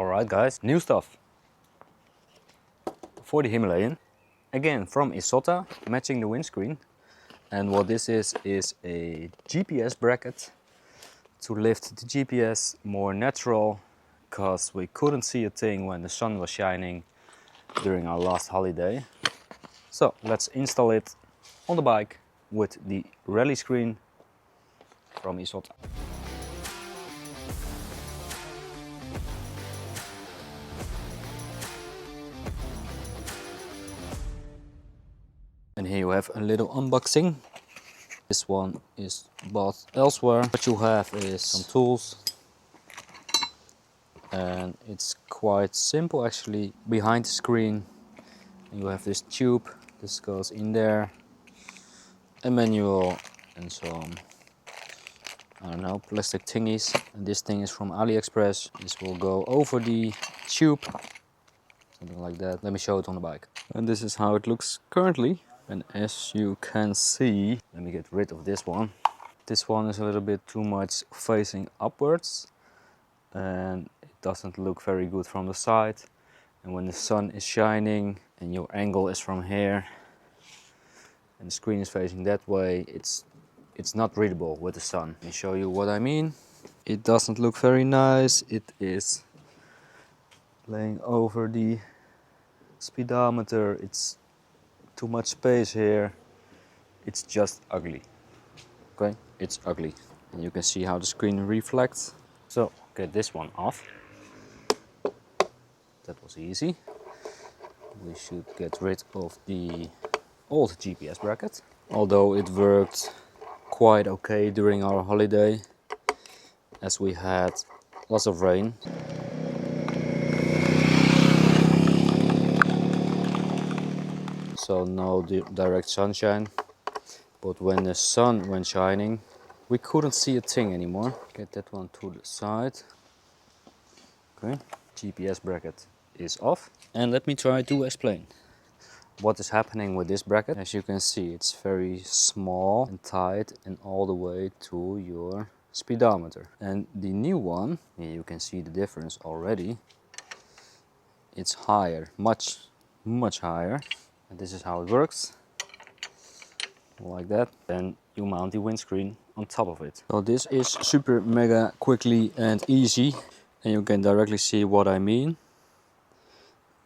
Alright guys, new stuff for the Himalayan. Again from ISOTTA, matching the windscreen. And what this is a GPS bracket to lift the GPS more natural, because we couldn't see a thing when the sun was shining during our last holiday. So let's install it on the bike with the rally screen from ISOTTA. And here you have a little unboxing. This one is bought elsewhere. What you have is some tools. And it's quite simple actually. Behind the screen you have this tube. This goes in there. A manual and some, I don't know, plastic thingies. And this thing is from AliExpress. This will go over the tube. Something like that. Let me show it on the bike. And this is how it looks currently. And as you can see, let me get rid of this one. This one is a little bit too much facing upwards. And it doesn't look very good from the side. And when the sun is shining and your angle is from here and the screen is facing that way, it's not readable with the sun. Let me show you what I mean. It doesn't look very nice. It is laying over the speedometer. It's too much space here. It's just ugly. Okay, it's ugly. And you can see how the screen reflects. So get this one off. That was easy. We should get rid of the old GPS bracket. Although it worked quite okay during our holiday, as we had lots of rain. So no direct sunshine. But when the sun went shining, we couldn't see a thing anymore. Get that one to the side. Okay, GPS bracket is off. And let me try to explain what is happening with this bracket. As you can see, it's very small and tight and all the way to your speedometer. And the new one, here you can see the difference already. It's higher, much higher. And this is how it works. Like that. Then you mount the windscreen on top of it. So this is super mega quickly and easy. And you can directly see what I mean.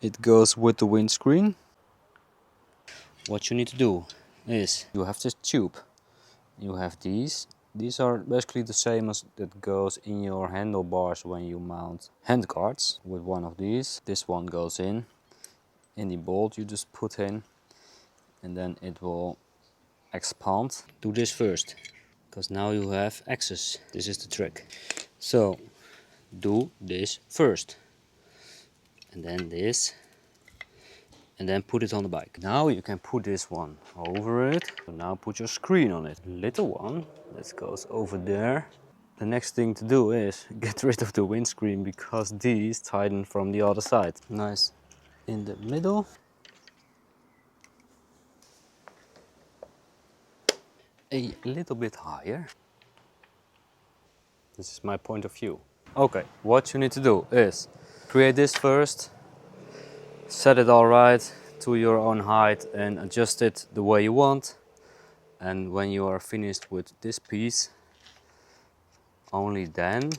It goes with the windscreen. What you need to do is you have this tube. You have these. These are basically the same as that goes in your handlebars when you mount handguards with one of these. This one goes in the bolt you just put in, and then it will expand. Do this first, because now you have access. This is the trick. So do this first, and then this, and then put it on the bike. Now you can put this one over it. So now put your screen on it. Little one that goes over there. The next thing to do is get rid of the windscreen, because these tighten from the other side. Nice in the middle. A little bit higher. This is my point of view. Okay, what you need to do is create this first, set it all right to your own height and adjust it the way you want. And when you are finished with this piece, only then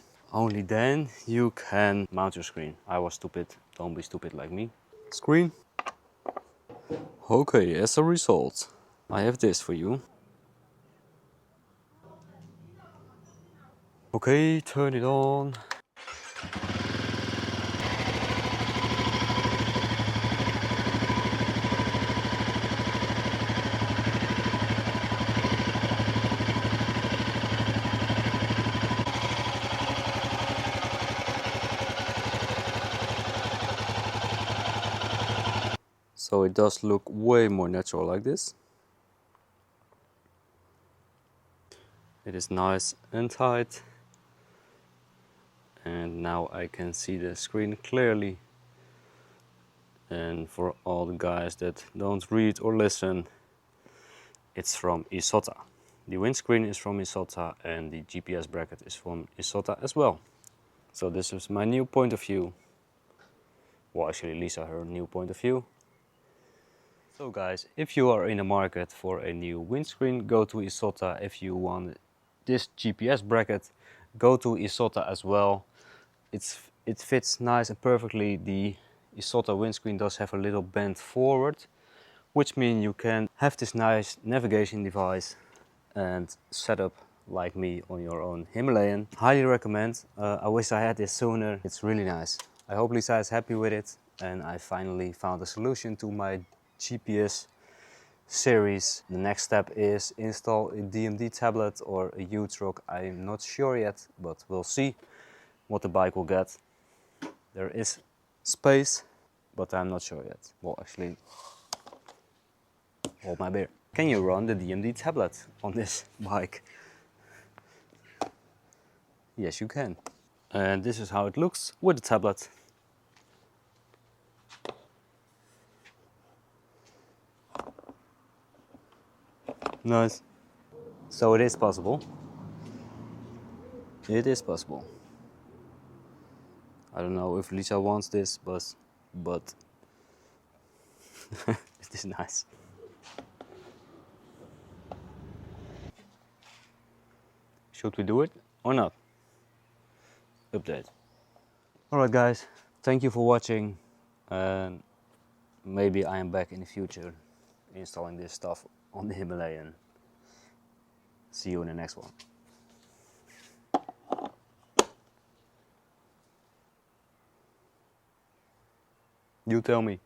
you can mount your screen. I was stupid, don't be stupid like me. Screen. Okay, as a result, I have this for you. Okay, turn it on. So it does look way more natural like this. It is nice and tight. And now I can see the screen clearly. And for all the guys that don't read or listen, it's from ISOTTA. The windscreen is from ISOTTA and the GPS bracket is from ISOTTA as well. So this is my new point of view. Well, actually Lisa, her new point of view. So guys, if you are in the market for a new windscreen, go to ISOTTA. If you want this GPS bracket, go to ISOTTA as well. It fits nice and perfectly. The ISOTTA windscreen does have a little bend forward, which means you can have this nice navigation device and set up like me on your own Himalayan. Highly recommend. I wish I had this sooner. It's really nice. I hope Lisa is happy with it, and I finally found a solution to my GPS series. The next step is install a DMD tablet or a Hugerock. I'm not sure yet, but we'll see what the bike will get. There is space, but I'm not sure yet. Well, actually, hold my beer. Can you run the DMD tablet on this bike? Yes, you can. And this is how it looks with the tablet. Nice. So it is possible. It is possible. I don't know if Lisa wants this, but it is nice. Should we do it or not? Update. Alright guys, thank you for watching, and maybe I am back in the future installing this stuff on the Himalayan. See you in the next one. You tell me.